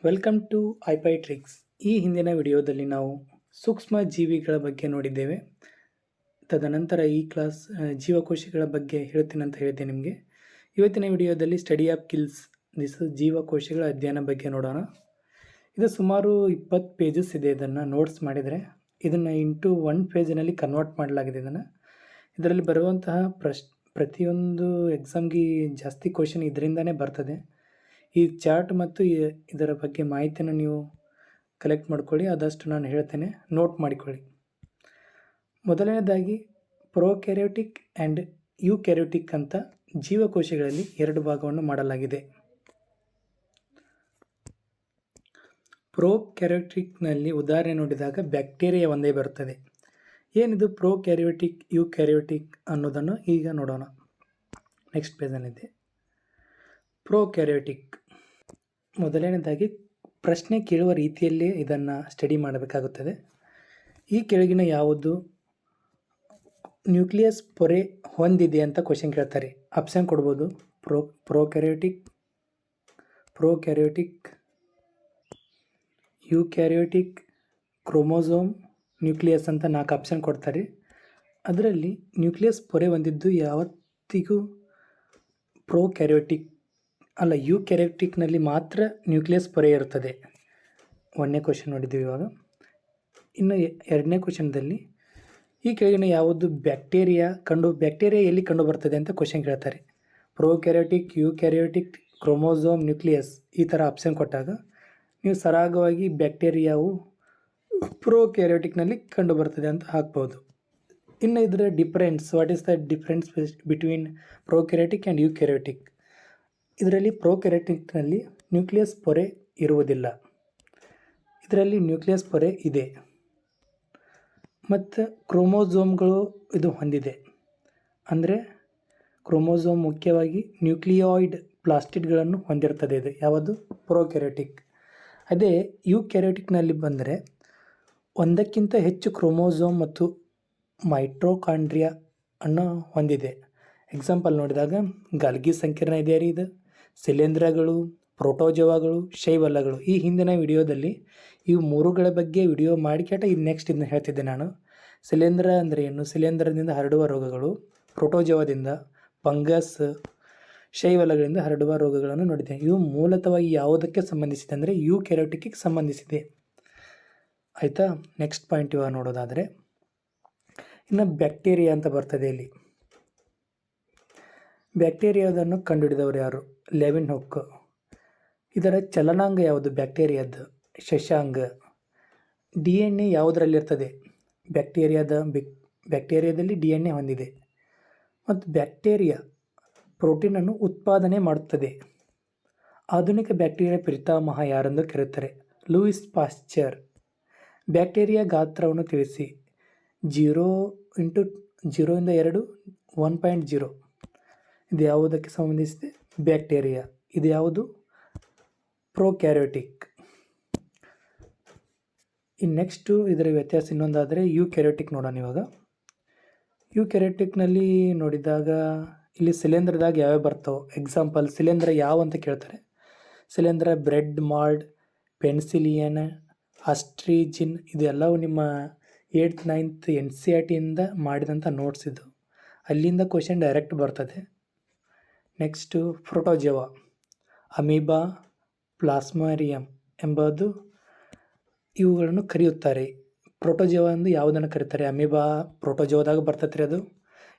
Welcome to ಐಪೈಟ್ರಿಕ್ಸ್. ಈ ಹಿಂದಿನ ವಿಡಿಯೋದಲ್ಲಿ ನಾವು ಸೂಕ್ಷ್ಮ ಜೀವಿಗಳ ಬಗ್ಗೆ ನೋಡಿದ್ದೇವೆ. ತದನಂತರ ಈ ಕ್ಲಾಸ್ ಜೀವಕೋಶಗಳ ಬಗ್ಗೆ ಹೇಳ್ತೀನಿ ಅಂತ ಹೇಳಿದ್ದೆ ನಿಮಗೆ. ಇವತ್ತಿನ ವಿಡಿಯೋದಲ್ಲಿ ಸ್ಟಡಿ ಆಫ್ ಕಿಲ್ಸ್ ದಿಸ್ ಜೀವಕೋಶಗಳ ಅಧ್ಯಯನ ಬಗ್ಗೆ ನೋಡೋಣ. ಇದು ಸುಮಾರು 20 ಪೇಜಸ್ ಇದೆ. ಇದನ್ನು ನೋಟ್ಸ್ ಮಾಡಿದರೆ ಇದನ್ನು ಇಂಟು 1 ಪೇಜಿನಲ್ಲಿ ಕನ್ವರ್ಟ್ ಮಾಡಲಾಗಿದೆ. ಇದರಲ್ಲಿ ಬರುವಂತಹ ಪ್ರತಿಯೊಂದು ಎಕ್ಸಾಮ್ಗೆ ಜಾಸ್ತಿ ಕ್ವಶನ್ ಇದರಿಂದನೇ ಬರ್ತದೆ. ಈ ಚಾರ್ಟ್ ಮತ್ತು ಇದರ ಬಗ್ಗೆ ಮಾಹಿತಿಯನ್ನು ನೀವು ಕಲೆಕ್ಟ್ ಮಾಡ್ಕೊಳ್ಳಿ. ಆದಷ್ಟು ನಾನು ಹೇಳ್ತೇನೆ, ನೋಟ್ ಮಾಡಿಕೊಳ್ಳಿ. ಮೊದಲನೇದಾಗಿ ಪ್ರೊಕ್ಯಾರಿಯೋಟಿಕ್ ಆ್ಯಂಡ್ ಯೂಕ್ಯಾರಿಯೋಟಿಕ್ ಅಂತ ಜೀವಕೋಶಗಳಲ್ಲಿ 2 ಭಾಗವನ್ನು ಮಾಡಲಾಗಿದೆ. ಪ್ರೊಕ್ಯಾರಿಯೋಟಿಕ್ನಲ್ಲಿ ಉದಾಹರಣೆ ನೋಡಿದಾಗ ಬ್ಯಾಕ್ಟೀರಿಯಾ ಒಂದೇ ಬರುತ್ತದೆ. ಏನಿದು ಪ್ರೊಕ್ಯಾರಿಯೋಟಿಕ್ ಯೂಕ್ಯಾರಿಯೋಟಿಕ್ ಅನ್ನೋದನ್ನು ಈಗ ನೋಡೋಣ. ನೆಕ್ಸ್ಟ್ ಪೇಜಲ್ಲಿದೆ ಪ್ರೊಕ್ಯಾರಿಯೋಟಿಕ್. ಮೊದಲನೇದಾಗಿ ಪ್ರಶ್ನೆ ಕೇಳುವ ರೀತಿಯಲ್ಲೇ ಇದನ್ನು ಸ್ಟಡಿ ಮಾಡಬೇಕಾಗುತ್ತದೆ. ಈ ಕೆಳಗಿನ ಯಾವುದು ನ್ಯೂಕ್ಲಿಯಸ್ ಪೊರೆ ಹೊಂದಿದೆ ಅಂತ ಕ್ವಶನ್ ಕೇಳ್ತಾರೆ. ಆಪ್ಷನ್ ಕೊಡ್ಬೋದು. ಪ್ರೊಕ್ಯಾರಿಯೋಟಿಕ್, ಯೂಕ್ಯಾರಿಯೋಟಿಕ್, ಕ್ರೋಮೋಸೋಮ್, ನ್ಯೂಕ್ಲಿಯಸ್ ಅಂತ 4 ಆಪ್ಷನ್ ಕೊಡ್ತಾರೆ. ಅದರಲ್ಲಿ ನ್ಯೂಕ್ಲಿಯಸ್ ಪೊರೆ ಹೊಂದಿದ್ದು ಯಾವತ್ತಿಗೂ ಪ್ರೊಕ್ಯಾರಿಯೋಟಿಕ್ ಅಲ್ಲ, ಯೂಕ್ಯಾರಿಯೋಟಿಕ್ನಲ್ಲಿ ಮಾತ್ರ ನ್ಯೂಕ್ಲಿಯಸ್ ಪೊರೆ ಇರುತ್ತದೆ. 1ನೇ ಕ್ವಶನ್ ನೋಡಿದ್ದೀವಿ. ಇವಾಗ ಇನ್ನು 2ನೇ ಕ್ವಶನ್ದಲ್ಲಿ ಈ ಕೆಳಗಿನ ಯಾವುದು ಬ್ಯಾಕ್ಟೀರಿಯಾ ಎಲ್ಲಿ ಕಂಡು ಬರ್ತದೆ ಅಂತ ಕ್ವಶನ್ ಕೇಳ್ತಾರೆ. ಪ್ರೊಕ್ಯಾರಿಯೋಟಿಕ್, ಯೂಕ್ಯಾರಿಯೋಟಿಕ್, ಕ್ರೋಮೋಸೋಮ್, ನ್ಯೂಕ್ಲಿಯಸ್ ಈ ಥರ ಆಪ್ಷನ್ ಕೊಟ್ಟಾಗ ನೀವು ಸರಾಗವಾಗಿ ಬ್ಯಾಕ್ಟೀರಿಯಾವು ಪ್ರೊಕ್ಯಾರಿಯೋಟಿಕ್ನಲ್ಲಿ ಕಂಡು ಬರ್ತದೆ ಅಂತ ಹಾಕ್ಬೋದು. ಇನ್ನು ಇದರ difference, what is the difference between prokaryotic and eukaryotic? ಇದರಲ್ಲಿ ಪ್ರೊಕ್ಯಾರಿಯೋಟಿಕ್ನಲ್ಲಿ ನ್ಯೂಕ್ಲಿಯಸ್ ಪೊರೆ ಇರುವುದಿಲ್ಲ, ಇದರಲ್ಲಿ ನ್ಯೂಕ್ಲಿಯಸ್ ಪೊರೆ ಇದೆ. ಮತ್ತು ಕ್ರೋಮೋಸೋಮ್ಗಳು ಇದು ಹೊಂದಿದೆ. ಅಂದರೆ ಕ್ರೋಮೋಸೋಮ್ ಮುಖ್ಯವಾಗಿ ನ್ಯೂಕ್ಲಿಯಾಯ್ಡ್ ಪ್ಲಾಸ್ಟಿಡ್ಗಳನ್ನು ಹೊಂದಿರ್ತದೆ. ಇದು ಯಾವುದು? ಪ್ರೊಕ್ಯಾರಿಯೋಟಿಕ್. ಅದೇ ಯೂಕ್ಯಾರಿಯೋಟಿಕ್ನಲ್ಲಿ ಬಂದರೆ ಒಂದಕ್ಕಿಂತ ಹೆಚ್ಚು ಕ್ರೋಮೋಸೋಮ್ ಮತ್ತು ಮೈಟ್ರೋಕಾಂಡ್ರಿಯಾ ಅನ್ನು ಹೊಂದಿದೆ. ಎಕ್ಸಾಂಪಲ್ ನೋಡಿದಾಗ ಗಾಲ್ಗಿ ಸಂಕೀರ್ಣ ಇದೆ ರೀ. ಇದು ಶಿಲೇಂಧ್ರಗಳು, ಪ್ರೋಟೋಜೋವಾಗಳು, ಶೈವಲಗಳು. ಈ ಹಿಂದಿನ ವಿಡಿಯೋದಲ್ಲಿ ಇವು 3ಗಳ ಬಗ್ಗೆ ವಿಡಿಯೋ ಮಾಡಿಕೆಟ ಇದನ್ನ ಹೇಳ್ತಿದ್ದೆ ನಾನು. ಶಿಲೇಂಧ್ರ ಅಂದರೆ ಏನು, ಶಿಲೇಂಧ್ರದಿಂದ ಹರಡುವ ರೋಗಗಳು, ಪ್ರೋಟೋಜೋವಾದಿಂದ, ಫಂಗಸ್, ಶೈವಲಗಳಿಂದ ಹರಡುವ ರೋಗಗಳನ್ನು ನೋಡಿದೆ. ಇವು ಮೂಲತಃವಾಗಿ ಯಾವುದಕ್ಕೆ ಸಂಬಂಧಿಸಿದೆ ಅಂದರೆ ಯೂಕ್ಯಾರಿಯೋಟಿಕ್ಗೆ ಸಂಬಂಧಿಸಿದೆ. ಆಯಿತಾ? ನೆಕ್ಸ್ಟ್ ಪಾಯಿಂಟ್ ಇವಾಗ ನೋಡೋದಾದರೆ ಇನ್ನು ಬ್ಯಾಕ್ಟೀರಿಯಾ ಅಂತ ಬರ್ತದೆ. ಇಲ್ಲಿ ಬ್ಯಾಕ್ಟೀರಿಯಾದನ್ನು ಕಂಡುಹಿಡಿದವರು ಯಾರು? Levin hook. ಇದರ ಚಲನಾಂಗ ಯಾವುದು ಬ್ಯಾಕ್ಟೀರಿಯಾದ? ಶಶಾಂಗ. DNA ಯಾವುದರಲ್ಲಿರ್ತದೆ? ಬ್ಯಾಕ್ಟೀರಿಯಾದಲ್ಲಿ DNA ಹೊಂದಿದೆ. ಮತ್ತು ಬ್ಯಾಕ್ಟೀರಿಯಾ ಪ್ರೋಟೀನನ್ನು ಉತ್ಪಾದನೆ ಮಾಡುತ್ತದೆ. ಆಧುನಿಕ ಬ್ಯಾಕ್ಟೀರಿಯಾ ಪಿತಾಮಹ ಯಾರೆಂದು ಕರೆಯುತ್ತಾರೆ? Louis Pasteur. ಬ್ಯಾಕ್ಟೀರಿಯಾ ಗಾತ್ರವನ್ನು ತಿಳಿಸಿ. 0 × 0 ಇಂದ 2 1.0. ಇದು ಯಾವುದಕ್ಕೆ ಸಂಬಂಧಿಸಿದೆ? ಬ್ಯಾಕ್ಟೀರಿಯಾ. ಇದು ಯಾವುದು? ಪ್ರೊಕ್ಯಾರಿಯೋಟಿಕ್. ಇನ್ನು ನೆಕ್ಸ್ಟು ಇದರ ವ್ಯತ್ಯಾಸ ಇನ್ನೊಂದಾದರೆ ಯೂಕ್ಯಾರಿಯೋಟಿಕ್ ನೋಡೋಣ. ಇವಾಗ ಯೂಕ್ಯಾರಿಯೋಟಿಕ್ನಲ್ಲಿ ನೋಡಿದಾಗ ಇಲ್ಲಿ ಶಿಲೇಂಧ್ರದಾಗ ಯಾವ್ಯಾವ ಬರ್ತಾವೆ? ಎಕ್ಸಾಂಪಲ್ ಶಿಲೇಂಧ್ರ ಯಾವ ಅಂತ ಕೇಳ್ತಾರೆ. ಶಿಲೇಂಧ್ರ ಬ್ರೆಡ್ ಮಾಲ್ಡ್, ಪೆನ್ಸಿಲಿಯನ್, ಅಸ್ಟ್ರಿಜಿನ್ ಇದೆಲ್ಲವೂ ನಿಮ್ಮ 8th 9th NCERTಯಿಂದ ಮಾಡಿದಂಥ ನೋಟ್ಸ್ ಇದು. ಅಲ್ಲಿಂದ ಕ್ವಶನ್ ಡೈರೆಕ್ಟ್ ಬರ್ತದೆ. ನೆಕ್ಸ್ಟು ಪ್ರೋಟೋಜೋವಾ, ಅಮೀಬಾ, ಪ್ಲಾಸ್ಮಾರಿಯಂ ಎಂಬುದು ಇವುಗಳನ್ನು ಕರೆಯುತ್ತಾರೆ. ಪ್ರೋಟೋಜೋವಾ ಎಂದು ಯಾವುದನ್ನು ಕರೀತಾರೆ? ಅಮೀಬಾ ಪ್ರೋಟೋಜೋವಾದಾಗ ಬರ್ತದೆ ರೀ. ಅದು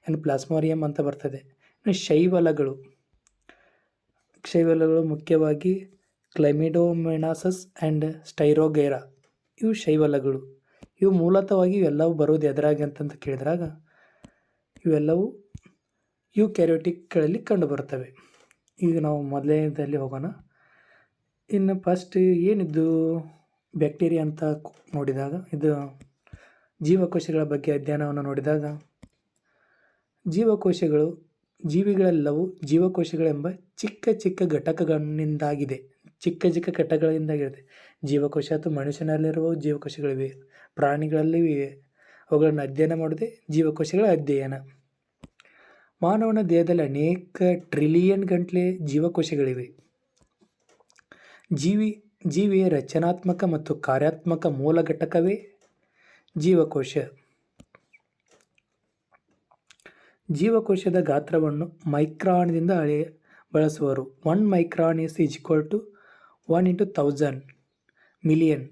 ಏನು ಪ್ಲಾಸ್ಮಾರಿಯಂ ಅಂತ ಬರ್ತದೆ. ಇನ್ನು ಶೈವಲಗಳು ಮುಖ್ಯವಾಗಿ ಕ್ಲೈಮಿಡೋಮೊನಾಸಸ್ ಆ್ಯಂಡ್ ಸ್ಟೈರೋಗೈರಾ. ಇವು ಶೈವಲಗಳು. ಇವು ಮೂಲತಃವಾಗಿ ಇವೆಲ್ಲವೂ ಬರೋದು ಎದುರಾಗಿ ಅಂತಂತ ಕೇಳಿದಾಗ ಇವೆಲ್ಲವೂ ಯೂಕ್ಯಾರಿಯೋಟಿಕ್ಗಳಲ್ಲಿ ಕಂಡುಬರುತ್ತವೆ. ಈಗ ನಾವು ಮೊದಲನೇದಲ್ಲಿ ಹೋಗೋಣ. ಇನ್ನು ಫಸ್ಟ್ ಏನಿದ್ದು ಬ್ಯಾಕ್ಟೀರಿಯಾ ಅಂತ ನೋಡಿದಾಗ, ಇದು ಜೀವಕೋಶಗಳ ಬಗ್ಗೆ ಅಧ್ಯಯನವನ್ನು ನೋಡಿದಾಗ ಜೀವಿಗಳೆಲ್ಲವೂ ಜೀವಕೋಶಗಳೆಂಬ ಚಿಕ್ಕ ಚಿಕ್ಕ ಘಟಕಗಳಿಂದಾಗಿದೆ. ಜೀವಕೋಶ ಅಥವಾ ಮನುಷ್ಯನಲ್ಲಿರುವ ಜೀವಕೋಶಗಳಿವೆ, ಪ್ರಾಣಿಗಳಲ್ಲಿವೆ ಇವೆ. ಅವುಗಳನ್ನು ಅಧ್ಯಯನ ಮಾಡೋದೇ ಜೀವಕೋಶಗಳ ಅಧ್ಯಯನ. ಮಾನವನ ದೇಹದಲ್ಲಿ ಅನೇಕ ಟ್ರಿಲಿಯನ್ ಗಂಟಲೆ ಜೀವಕೋಶಗಳಿವೆ. ಜೀವಿಯ ರಚನಾತ್ಮಕ ಮತ್ತು ಕಾರ್ಯಾತ್ಮಕ ಮೂಲ ಘಟಕವೇ ಜೀವಕೋಶ. ಜೀವಕೋಶದ ಗಾತ್ರವನ್ನು ಮೈಕ್ರಾನ್ದಿಂದ ಬಳಸುವರು. 1 micron is equal to 1 × 1000 million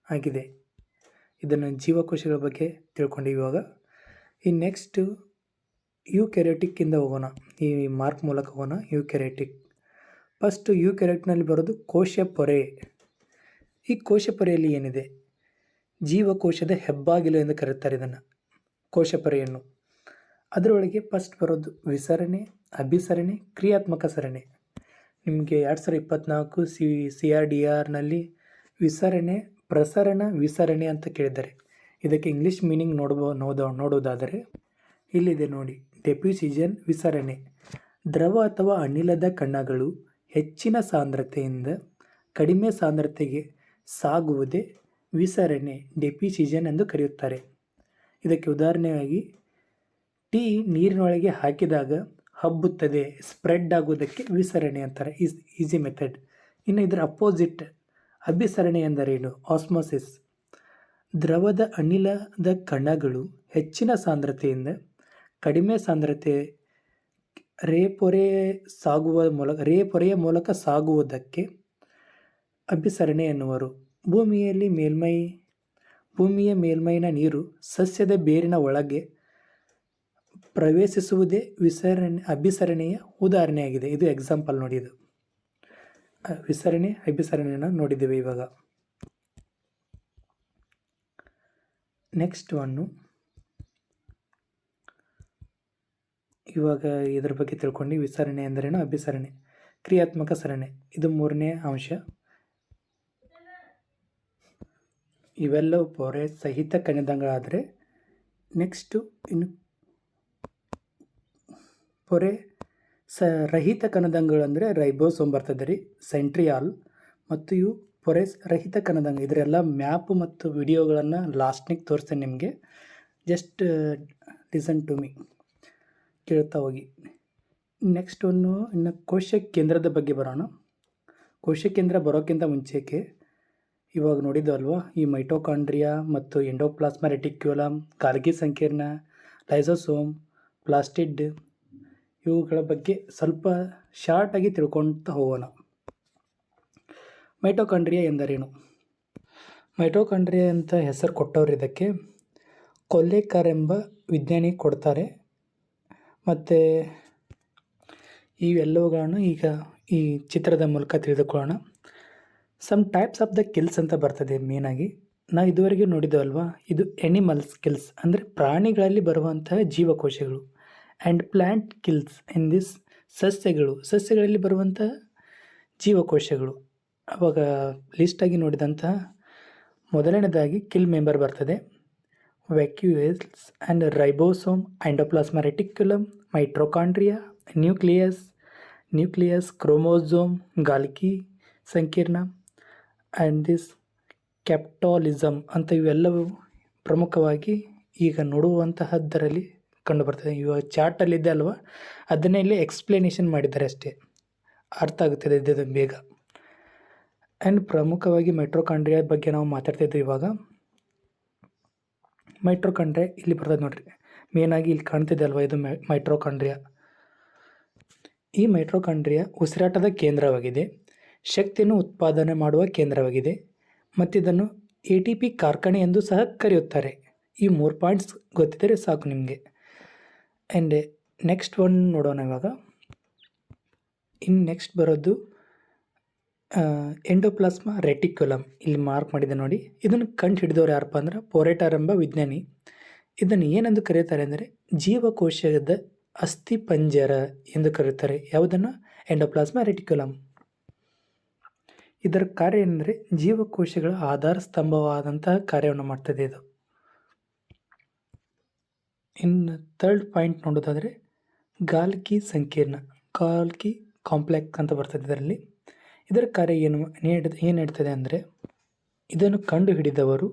ಆಗಿದೆ. ಇದನ್ನು ಜೀವಕೋಶಗಳ ಬಗ್ಗೆ ತಿಳ್ಕೊಂಡು ಇವಾಗ ಈ ನೆಕ್ಸ್ಟ್ ಯೂಕ್ಯಾರಿಯೋಟಿಕ್ಕಿಂದ ಹೋಗೋಣ. ಈ ಮಾರ್ಕ್ ಮೂಲಕ ಹೋಗೋಣ. ಯೂಕ್ಯಾರಿಯೋಟಿಕ್ ಫಸ್ಟು ಯೂಕ್ಯಾರಿಯೋಟ್ನಲ್ಲಿ ಬರೋದು ಕೋಶ ಪೊರೆ. ಈ ಕೋಶ ಪೊರೆಯಲ್ಲಿ ಏನಿದೆ? ಜೀವಕೋಶದ ಹೆಬ್ಬಾಗಿಲು ಎಂದು ಕರೆಯುತ್ತಾರೆ ಇದನ್ನು, ಕೋಶ ಪೊರೆಯನ್ನು. ಅದರೊಳಗೆ ಫಸ್ಟ್ ಬರೋದು ವಿಸರಣೆ, ಅಭಿಸರಣೆ, ಕ್ರಿಯಾತ್ಮಕ ಸರಣಿ. ನಿಮಗೆ 2024 CRDRನಲ್ಲಿ ವಿಸರಣೆ, ಪ್ರಸರಣ, ವಿಸರಣೆ ಅಂತ ಕೇಳಿದ್ದಾರೆ. ಇದಕ್ಕೆ ಇಂಗ್ಲೀಷ್ ಮೀನಿಂಗ್ ನೋಡೋದಾದರೆ ಇಲ್ಲಿದೆ ನೋಡಿ. ಡೆಫ್ಯೂಸಿಷನ್ ವಿಸರಣೆ. ದ್ರವ ಅಥವಾ ಅನಿಲದ ಕಣಗಳು ಹೆಚ್ಚಿನ ಸಾಂದ್ರತೆಯಿಂದ ಕಡಿಮೆ ಸಾಂದ್ರತೆಗೆ ಸಾಗುವುದೇ ವಿಸರಣೆ, ಡೆಫ್ಯೂಸಿಷನ್ ಎಂದು ಕರೆಯುತ್ತಾರೆ. ಇದಕ್ಕೆ ಉದಾಹರಣೆಯಾಗಿ ಟೀ ನೀರಿನೊಳಗೆ ಹಾಕಿದಾಗ ಹಬ್ಬುತ್ತದೆ, ಸ್ಪ್ರೆಡ್ ಆಗುವುದಕ್ಕೆ ವಿಸರಣೆ ಅಂತಾರೆ. Easy method. ಇನ್ನು ಇದರ ಅಪೋಸಿಟ್ ಅಭಿಸರಣೆ ಎಂದರೇನು? ಆಸ್ಮೋಸಿಸ್. ದ್ರವದ ಅನಿಲದ ಕಣಗಳು ಹೆಚ್ಚಿನ ಸಾಂದ್ರತೆಯಿಂದ ಕಡಿಮೆ ಸಾಂದ್ರತೆ ರೇಪೊರೆಯ ಮೂಲಕ ಸಾಗುವುದಕ್ಕೆ ಅಭಿಸರಣೆ ಎನ್ನುವರು. ಭೂಮಿಯ ಮೇಲ್ಮೈನ ನೀರು ಸಸ್ಯದ ಬೇರಿನ ಒಳಗೆ ಪ್ರವೇಶಿಸುವುದೇ ಅಭಿಸರಣೆಯ ಉದಾಹರಣೆಯಾಗಿದೆ. ಇದು ಎಕ್ಸಾಂಪಲ್ ನೋಡಿ. ಇದು ವಿಸರಣೆ, ಅಭಿಸರಣೆಯನ್ನು ನೋಡಿದ್ದೇವೆ. ಇವಾಗ ಇದರ ಬಗ್ಗೆ ತಿಳ್ಕೊಂಡು ವಿಸರಣೆ ಎಂದರೇನು, ಅಭಿಸರಣೆ, ಕ್ರಿಯಾತ್ಮಕ ಸರಣಿ. ಇದು 3ನೇ ಅಂಶ. ಇವೆಲ್ಲವೂ ಪೊರೆ ಸಹಿತ ಕಣದಂಗಳಾದರೆ ನೆಕ್ಸ್ಟು ಇನ್ನು ಪೊರೆ ರಹಿತ ಕಣದಂಗಳು ಅಂದರೆ ರೈಬೋಸೋಮ್ ಬರ್ತದೆ ರೀ, ಸೆಂಟ್ರಿಯಾಲ್. ಮತ್ತು ಇವು ಪೊರೆ ರಹಿತ ಕಣದಂಗ. ಇದರೆಲ್ಲ ಮ್ಯಾಪ್ ಮತ್ತು ವಿಡಿಯೋಗಳನ್ನು ಲಾಸ್ಟ್ನಿಗೆ ತೋರಿಸ್ತೇನೆ ನಿಮಗೆ. ಜಸ್ಟ್ ಲಿಸನ್ ಟು ಮೀ, ಕೇಳ್ತಾ ಹೋಗಿ. ನೆಕ್ಸ್ಟ್ ಇನ್ನು ಕೋಶ ಕೇಂದ್ರದ ಬಗ್ಗೆ ಬರೋಣ. ಕೋಶ ಕೇಂದ್ರ ಬರೋಕ್ಕಿಂತ ಮುಂಚೆಗೆ ಇವಾಗ ನೋಡಿದ್ವಲ್ವ, ಈ ಮೈಟೋಕಾಂಡ್ರಿಯಾ ಮತ್ತು ಎಂಡೋಪ್ಲಾಸ್ಮಾ ರೆಟಿಕ್ಯುಲಮ್, ಗಾಲ್ಗಿ ಸಂಕೀರ್ಣ, ಲೈಸೋಸೋಮ್, ಪ್ಲಾಸ್ಟಿಡ್, ಇವುಗಳ ಬಗ್ಗೆ ಸ್ವಲ್ಪ ಶಾರ್ಟಾಗಿ ತಿಳ್ಕೊಳ್ತಾ ಹೋಗೋಣ. ಮೈಟೋಕಾಂಡ್ರಿಯಾ ಎಂದರೇನು? ಮೈಟೋಕಾಂಡ್ರಿಯಾ ಅಂತ ಹೆಸರು ಕೊಟ್ಟವರು ಇದಕ್ಕೆ ಕೊಲ್ಲೇಕರ್ ಎಂಬ ವಿಜ್ಞಾನಿ ಕೊಡ್ತಾರೆ. ಮತ್ತು ಇವೆಲ್ಲವುಗಳನ್ನು ಈಗ ಈ ಚಿತ್ರದ ಮೂಲಕ ತಿಳಿದುಕೊಳ್ಳೋಣ. Some types of the cells ಅಂತ ಬರ್ತದೆ ಮೇನಾಗಿ. ನಾವು ಇದುವರೆಗೆ ನೋಡಿದ್ದೇವಲ್ವ, ಇದು ಎನಿಮಲ್ಸ್ ಕಿಲ್ಸ್ ಅಂದರೆ ಪ್ರಾಣಿಗಳಲ್ಲಿ ಬರುವಂತಹ ಜೀವಕೋಶಗಳು. And plant cells in this ಸಸ್ಯಗಳಲ್ಲಿ ಬರುವಂತಹ ಜೀವಕೋಶಗಳು. ಅವಾಗ ಲಿಸ್ಟಾಗಿ ನೋಡಿದಂತಹ ಮೊದಲನೇದಾಗಿ ಕಿಲ್ ಮೆಂಬರ್ ಬರ್ತದೆ. Vacuoles and ribosome, endoplasmic reticulum, mitochondria, nucleus, chromosome, Golgi ಸಂಕೀರ್ಣ ಆ್ಯಂಡ್ ದಿಸ್ ಕ್ಯಾಪ್ಟಾಲಿಸಮ್ ಅಂತ ಇವೆಲ್ಲವೂ ಪ್ರಮುಖವಾಗಿ ಈಗ ನೋಡುವಂತಹದ್ದರಲ್ಲಿ ಕಂಡುಬರ್ತದೆ. ಇವಾಗ ಚಾರ್ಟಲ್ಲಿದೆ ಅಲ್ವಾ, ಅದನ್ನೇ ಇಲ್ಲಿ ಎಕ್ಸ್ಪ್ಲನೇಷನ್ ಮಾಡಿದ್ದಾರೆ ಅಷ್ಟೇ, ಅರ್ಥ ಆಗುತ್ತದೆ ಇದು ಬೇಗ. ಆ್ಯಂಡ್ ಪ್ರಮುಖವಾಗಿ ಮೈಟ್ರೋಕಾಂಡ್ರಿಯಾ ಬಗ್ಗೆ ನಾವು ಮಾತಾಡ್ತಿದ್ವಿ. ಇವಾಗ ಮೈಟ್ರೋಕಾಂಡ್ರಿಯಾ ಇಲ್ಲಿ ಬರ್ತದೆ ನೋಡ್ರಿ, ಮೇನಾಗಿ ಇಲ್ಲಿ ಕಾಣ್ತಿದೆ ಅಲ್ವಾ, ಇದು ಮೈಟ್ರೋಕಾಂಡ್ರಿಯಾ. ಈ ಮೈಟ್ರೋಕಾಂಡ್ರಿಯಾ ಉಸಿರಾಟದ ಕೇಂದ್ರವಾಗಿದೆ, ಶಕ್ತಿಯನ್ನು ಉತ್ಪಾದನೆ ಮಾಡುವ ಕೇಂದ್ರವಾಗಿದೆ, ಮತ್ತು ಇದನ್ನು ATP ಕಾರ್ಖಾನೆ ಎಂದು ಸಹ ಕರೆಯುತ್ತಾರೆ. ಈ 3 ಪಾಯಿಂಟ್ಸ್ ಗೊತ್ತಿದ್ದರೆ ಸಾಕು ನಿಮಗೆ. ಆ್ಯಂಡ್ ನೆಕ್ಸ್ಟ್ ನೋಡೋಣ ಇವಾಗ. ನೆಕ್ಸ್ಟ್ ಬರೋದು ಎಂಡೋಪ್ಲಾಸ್ಮಾ ರೆಟಿಕ್ಯುಲಮ್. ಇಲ್ಲಿ ಮಾರ್ಕ್ ಮಾಡಿದೆ ನೋಡಿ. ಇದನ್ನು ಕಂಡು ಹಿಡಿದವರು ಯಾರಪ್ಪ ಅಂದ್ರೆ ಪೊರೆಟರ್ ಎಂಬ ವಿಜ್ಞಾನಿ. ಇದನ್ನು ಏನೆಂದು ಕರೆಯುತ್ತಾರೆ ಅಂದರೆ ಜೀವಕೋಶದ ಅಸ್ಥಿಪಂಜರ ಎಂದು ಕರೆಯುತ್ತಾರೆ. ಯಾವುದನ್ನು? ಎಂಡೋಪ್ಲಾಸ್ಮಾ ರೆಟಿಕ್ಯುಲಮ್. ಇದರ ಕಾರ್ಯ ಏನೆಂದರೆ ಜೀವಕೋಶಗಳ ಆಧಾರ ಸ್ತಂಭವಾದಂತಹ ಕಾರ್ಯವನ್ನು ಮಾಡ್ತದೆ ಇದು. ಇನ್ನು 3rd ಪಾಯಿಂಟ್ ನೋಡೋದಾದರೆ ಗಾಲ್ಗಿ ಸಂಕೀರ್ಣ, ಗಾಲ್ಗಿ ಕಾಂಪ್ಲೆಕ್ಸ್ ಅಂತ ಬರ್ತದೆ ಇದರಲ್ಲಿ. ಇದರ ಕಾರ್ಯ ಏನು ಹೇಳ್ತದೆ ಅಂದರೆ ಇದನ್ನು ಕಂಡುಹಿಡಿದವರು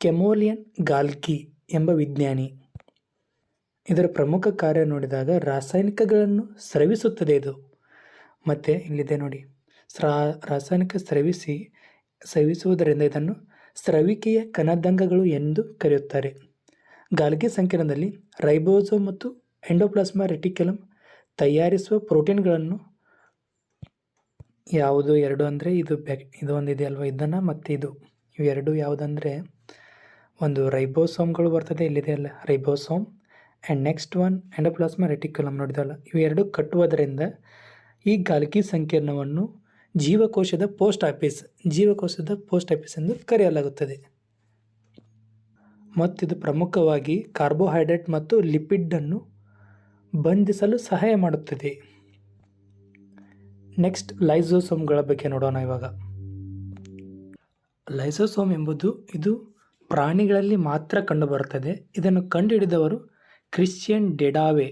ಕೆಮೋಲಿಯನ್ ಗಾಲ್ಗಿ ಎಂಬ ವಿಜ್ಞಾನಿ. ಇದರ ಪ್ರಮುಖ ಕಾರ್ಯ ನೋಡಿದಾಗ ರಾಸಾಯನಿಕಗಳನ್ನು ಸ್ರವಿಸುತ್ತದೆ ಇದು. ಮತ್ತು ಇಲ್ಲಿದೆ ನೋಡಿ, ರಾಸಾಯನಿಕ ಸ್ರವಿಸುವುದರಿಂದ ಇದನ್ನು ಸ್ರವಿಕೆಯ ಕಣದಂಗಗಳು ಎಂದು ಕರೆಯುತ್ತಾರೆ. ಗಾಲ್ಗಿ ಸಂಕೀರ್ಣದಲ್ಲಿ ರೈಬೋಸೋಮ್ ಮತ್ತು ಎಂಡೋಪ್ಲಾಸ್ಮಾ ರೆಟಿಕ್ಯುಲಮ್ ತಯಾರಿಸುವ ಪ್ರೋಟೀನ್ಗಳನ್ನು ಯಾವುದು ಎರಡು ಅಂದರೆ ಇದು ಒಂದಿದೆ ಅಲ್ವಾ, ಇದನ್ನು ಮತ್ತು ಇವು ಎರಡು ಯಾವುದಂದರೆ ಒಂದು ರೈಬೋಸೋಮ್ಗಳು ಬರ್ತದೆ, ಇಲ್ಲಿದೆ ಅಲ್ಲ ribosome, and next one endoplasmic reticulum ನೋಡಿದಲ್ಲ. ಇವೆರಡು ಕಟ್ಟುವುದರಿಂದ ಈ ಗಾಲ್ಗಿ ಸಂಕೀರ್ಣವನ್ನು ಜೀವಕೋಶದ ಪೋಸ್ಟ್ ಆಫೀಸ್ ಎಂದು ಕರೆಯಲಾಗುತ್ತದೆ. ಮತ್ತಿದು ಪ್ರಮುಖವಾಗಿ ಕಾರ್ಬೋಹೈಡ್ರೇಟ್ ಮತ್ತು ಲಿಪಿಡನ್ನು ಬಂಧಿಸಲು ಸಹಾಯ ಮಾಡುತ್ತದೆ. ನೆಕ್ಸ್ಟ್ ಲೈಸೋಸೋಮ್ಗಳ ಬಗ್ಗೆ ನೋಡೋಣ. ಇವಾಗ ಲೈಸೋಸೋಮ್ ಎಂಬುದು ಇದು ಪ್ರಾಣಿಗಳಲ್ಲಿ ಮಾತ್ರ ಕಂಡುಬರುತ್ತದೆ. ಇದನ್ನು ಕಂಡುಹಿಡಿದವರು ಕ್ರಿಶ್ಚಿಯನ್ ಡೆಡಾವೆ.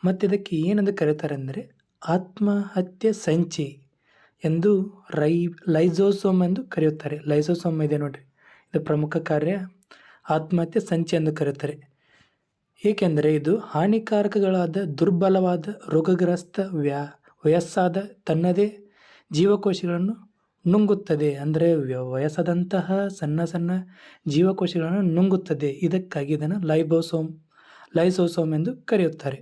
ಮತ್ತು ಇದಕ್ಕೆ ಏನೆಂದು ಕರೀತಾರೆ ಅಂದರೆ ಆತ್ಮಹತ್ಯೆ ಸಂಚಿ ಎಂದು ಲೈಸೋಸೋಮ್ ಎಂದು ಕರೆಯುತ್ತಾರೆ. ಲೈಸೋಸೋಮ್ ಇದೆ ನೋಡ್ರಿ, ಇದು ಪ್ರಮುಖ ಕಾರ್ಯ ಆತ್ಮಹತ್ಯೆ ಸಂಚಿ ಎಂದು ಕರೆಯುತ್ತಾರೆ. ಏಕೆಂದರೆ ಇದು ಹಾನಿಕಾರಕಗಳಾದ ದುರ್ಬಲವಾದ ರೋಗಗ್ರಸ್ತ ವಯಸ್ಸಾದ ತನ್ನದೇ ಜೀವಕೋಶಗಳನ್ನು ನುಂಗುತ್ತದೆ. ಅಂದರೆ ವಯಸ್ಸಾದಂತಹ ಸಣ್ಣ ಜೀವಕೋಶಗಳನ್ನು ನುಂಗುತ್ತದೆ. ಇದಕ್ಕಾಗಿ ಇದನ್ನು ಲೈಸೋಸೋಮ್ ಎಂದು ಕರೆಯುತ್ತಾರೆ.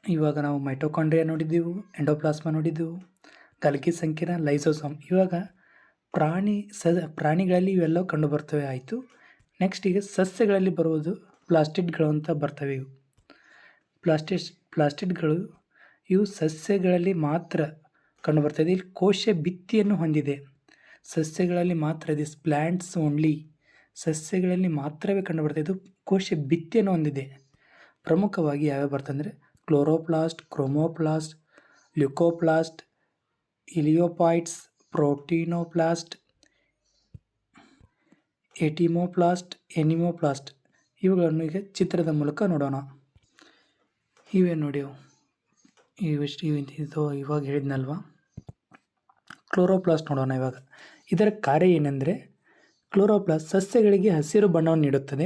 ಇವಾಗ ನಾವು ಮೈಟೋಕಾಂಡ್ರಿಯಾ ನೋಡಿದ್ದೆವು, ಎಂಡೋಪ್ಲಾಸ್ಮಾ ನೋಡಿದ್ದೆವು, ಗಾಲ್ಗಿ ಸಂಕೀರ್ಣ, ಲೈಸೋಸೋಮ್. ಇವಾಗ ಪ್ರಾಣಿಗಳಲ್ಲಿ ಇವೆಲ್ಲವೂ ಕಂಡುಬರ್ತವೆ ಆಯಿತು. ನೆಕ್ಸ್ಟ್ ಈಗ ಸಸ್ಯಗಳಲ್ಲಿ ಬರುವುದು ಪ್ಲಾಸ್ಟಿಡ್ಗಳು ಅಂತ ಬರ್ತವೆ. ಇವು ಪ್ಲಾಸ್ಟಿಡ್ಗಳು ಇವು ಸಸ್ಯಗಳಲ್ಲಿ ಮಾತ್ರ ಕಂಡುಬರ್ತದೆ. ಇಲ್ಲಿ ಕೋಶ ಭಿತ್ತಿಯನ್ನು ಹೊಂದಿದೆ. ಸಸ್ಯಗಳಲ್ಲಿ ಮಾತ್ರ, ದಿಸ್ ಪ್ಲ್ಯಾಂಟ್ಸ್ ಓನ್ಲಿ, ಸಸ್ಯಗಳಲ್ಲಿ ಮಾತ್ರವೇ ಕಂಡುಬರ್ತದೆ. ಇದು ಕೋಶ ಭಿತ್ತಿಯನ್ನು ಹೊಂದಿದೆ. ಪ್ರಮುಖವಾಗಿ ಯಾವ್ಯಾವ ಬರ್ತದೆ ಅಂದರೆ ಕ್ಲೋರೋಪ್ಲಾಸ್ಟ್, ಕ್ರೋಮೋಪ್ಲಾಸ್ಟ್, ಲ್ಯೂಕೋಪ್ಲಾಸ್ಟ್, ಇಲಿಯೋಪಾಯ್ಟ್ಸ್, ಪ್ರೋಟೀನೋಪ್ಲಾಸ್ಟ್, ಎಟಿಮೋಪ್ಲಾಸ್ಟ್, ಎನಿಮೋಪ್ಲಾಸ್ಟ್. ಇವುಗಳನ್ನು ಈಗ ಚಿತ್ರದ ಮೂಲಕ ನೋಡೋಣ. ಇವೇ ನೋಡಿ, ಇದು ಇವಾಗ ಹೇಳಿದ್ನಲ್ವ, ಕ್ಲೋರೋಪ್ಲಾಸ್ಟ್ ನೋಡೋಣ. ಇವಾಗ ಇದರ ಕಾರ್ಯ ಏನೆಂದರೆ ಕ್ಲೋರೋಪ್ಲಾಸ್ಟ್ ಸಸ್ಯಗಳಿಗೆ ಹಸಿರು ಬಣ್ಣವನ್ನು ನೀಡುತ್ತದೆ.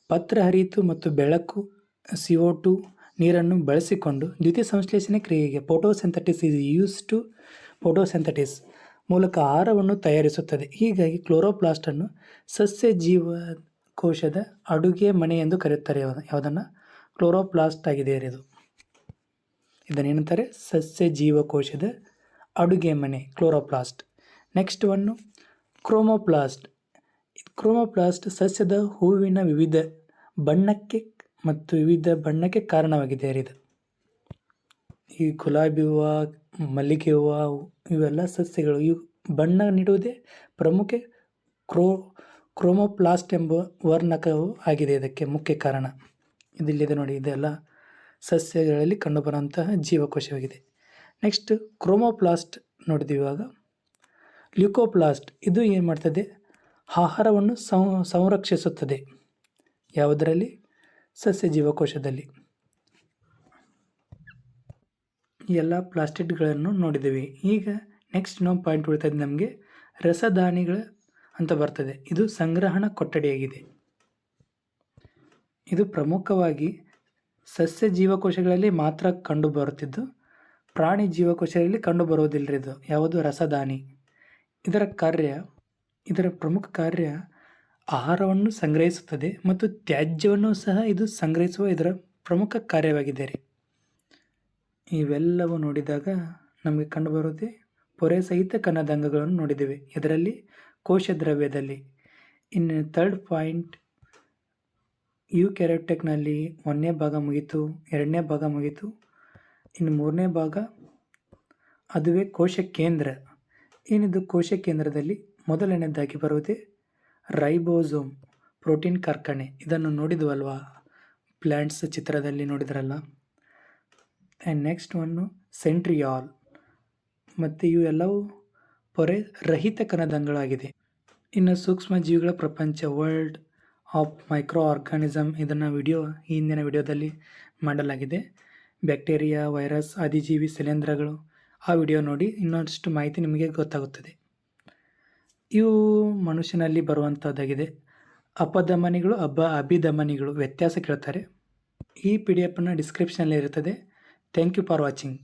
ಪತ್ರಹರಿತು ಮತ್ತು ಬೆಳಕು CO2 ನೀರನ್ನು ಬಳಸಿಕೊಂಡು ದ್ಯುತಿ ಸಂಶ್ಲೇಷಣೆ ಕ್ರಿಯೆಗೆ ಫೋಟೋಸಿಂಥಸಿಸ್ ಮೂಲಕ ಆಹಾರವನ್ನು ತಯಾರಿಸುತ್ತದೆ. ಹೀಗಾಗಿ ಕ್ಲೋರೋಪ್ಲಾಸ್ಟನ್ನು ಸಸ್ಯ ಜೀವಕೋಶದ ಅಡುಗೆ ಮನೆ ಎಂದು ಕರೆಯುತ್ತಾರೆ. ಯಾವುದನ್ನು ಕ್ಲೋರೋಪ್ಲಾಸ್ಟ್ ಆಗಿದೆ ಇದು. ಇದನ್ನೇನಂತಾರೆ ಸಸ್ಯ ಜೀವಕೋಶದ ಅಡುಗೆ ಮನೆ, ಕ್ಲೋರೋಪ್ಲಾಸ್ಟ್. ನೆಕ್ಸ್ಟ್ ಒನ್ನು ಕ್ರೋಮೋಪ್ಲಾಸ್ಟ್ ಸಸ್ಯದ ಹೂವಿನ ವಿವಿಧ ಬಣ್ಣಕ್ಕೆ ಕಾರಣವಾಗಿದೆ. ಇದು ಈ ಗುಲಾಬಿ ಹೂವು, ಮಲ್ಲಿಗೆ ಹೂವು ಇವೆಲ್ಲ ಸಸ್ಯಗಳು ಇವು ಬಣ್ಣ ನೀಡುವುದೇ ಪ್ರಮುಖ ಕ್ರೋಮೋಪ್ಲಾಸ್ಟ್ ಎಂಬ ವರ್ಣಕವು ಆಗಿದೆ. ಇದಕ್ಕೆ ಮುಖ್ಯ ಕಾರಣ ಇದಿಲ್ಲಿದೆ ನೋಡಿ. ಇದೆಲ್ಲ ಸಸ್ಯಗಳಲ್ಲಿ ಕಂಡುಬರುವಂತಹ ಜೀವಕೋಶವಾಗಿದೆ. ನೆಕ್ಸ್ಟ್ ಕ್ರೋಮೋಪ್ಲಾಸ್ಟ್ ನೋಡಿದ್ದೀವಿ. ಇವಾಗ ಲ್ಯೂಕೋಪ್ಲಾಸ್ಟ್ ಇದು ಏನು ಮಾಡ್ತದೆ, ಆಹಾರವನ್ನು ಸಂರಕ್ಷಿಸುತ್ತದೆ. ಯಾವುದರಲ್ಲಿ? ಸಸ್ಯ ಜೀವಕೋಶದಲ್ಲಿ. ಎಲ್ಲ ಪ್ಲಾಸ್ಟಿಡ್ಗಳನ್ನು ನೋಡಿದ್ದೀವಿ. ಈಗ ನೆಕ್ಸ್ಟ್ ಇನ್ನೊಂದು ಪಾಯಿಂಟ್ ಉಳಿತದೆ ನಮಗೆ, ರಸದಾನಿಗಳ ಅಂತ ಬರ್ತದೆ. ಇದು ಸಂಗ್ರಹಣಾ ಕೊಠಡಿಯಾಗಿದೆ. ಇದು ಪ್ರಮುಖವಾಗಿ ಸಸ್ಯ ಜೀವಕೋಶಗಳಲ್ಲಿ ಮಾತ್ರ ಕಂಡುಬರುತ್ತಿದ್ದು ಪ್ರಾಣಿ ಜೀವಕೋಶಗಳಲ್ಲಿ ಕಂಡುಬರುವುದಿಲ್ಲ. ಇದು ಯಾವುದು? ರಸದಾನಿ. ಇದರ ಪ್ರಮುಖ ಕಾರ್ಯ ಆಹಾರವನ್ನು ಸಂಗ್ರಹಿಸುತ್ತದೆ ಮತ್ತು ತ್ಯಾಜ್ಯವನ್ನು ಸಹ ಇದು ಸಂಗ್ರಹಿಸುವ ಇದರ ಪ್ರಮುಖ ಕಾರ್ಯವಾಗಿದೆ ರೀ. ಇವೆಲ್ಲವೂ ನೋಡಿದಾಗ ನಮಗೆ ಕಂಡುಬರುವುದೇ ಪೊರೆ ಸಹಿತ ಕಣದಂಗಗಳನ್ನು ನೋಡಿದ್ದೇವೆ. ಇದರಲ್ಲಿ ಕೋಶ ದ್ರವ್ಯದಲ್ಲಿ. ಇನ್ನು ಥರ್ಡ್ ಪಾಯಿಂಟ್, ಯೂಕ್ಯಾರಿಯೋಟ್ನಲ್ಲಿ 1ನೇ ಭಾಗ ಮುಗೀತು, 2ನೇ ಭಾಗ ಮುಗೀತು. ಇನ್ನು 3ನೇ ಭಾಗ ಅದುವೇ ಕೋಶ ಕೇಂದ್ರ. ಏನಿದು ಕೋಶ ಕೇಂದ್ರದಲ್ಲಿ ಮೊದಲನೇದಾಗಿ ಬರುವುದೇ ರೈಬೋಸೋಮ್, ಪ್ರೋಟೀನ್ ಕಾರ್ಖಾನೆ. ಇದನ್ನು ನೋಡಿದ್ವಲ್ವಾ ಪ್ಲ್ಯಾಂಟ್ಸ್ ಚಿತ್ರದಲ್ಲಿ ನೋಡಿದ್ರಲ್ಲ. And next one centriole. ಮತ್ತು ಇವೆಲ್ಲವೂ ಪೊರೆ ರಹಿತ ಕಣದಂಗಳಾಗಿದೆ. ಇನ್ನು ಸೂಕ್ಷ್ಮ ಜೀವಿಗಳ ಪ್ರಪಂಚ, ವರ್ಲ್ಡ್ ಆಫ್ ಮೈಕ್ರೋ ಆರ್ಗಾನಿಸಮ್, ಇದನ್ನು ಹಿಂದಿನ ವಿಡಿಯೋದಲ್ಲಿ ಮಾಡಲಾಗಿದೆ. ಬ್ಯಾಕ್ಟೀರಿಯಾ, ವೈರಸ್, ಆದಿಜೀವಿ, ಶಿಲೀಂಧ್ರಗಳು, ಆ ವಿಡಿಯೋ ನೋಡಿ ಇನ್ನಷ್ಟು ಮಾಹಿತಿ ನಿಮಗೆ ಗೊತ್ತಾಗುತ್ತದೆ. ಇವು ಮನುಷ್ಯನಲ್ಲಿ ಬರುವಂಥದ್ದಾಗಿದೆ. ಅಪಧಮನಿಗಳು, ಅಭಿಧಮನಿಗಳು ವ್ಯತ್ಯಾಸ ಕೇಳ್ತಾರೆ. ಈ PDF ಡಿಸ್ಕ್ರಿಪ್ಷನಲ್ಲಿ ಇರುತ್ತದೆ. Thank you for watching.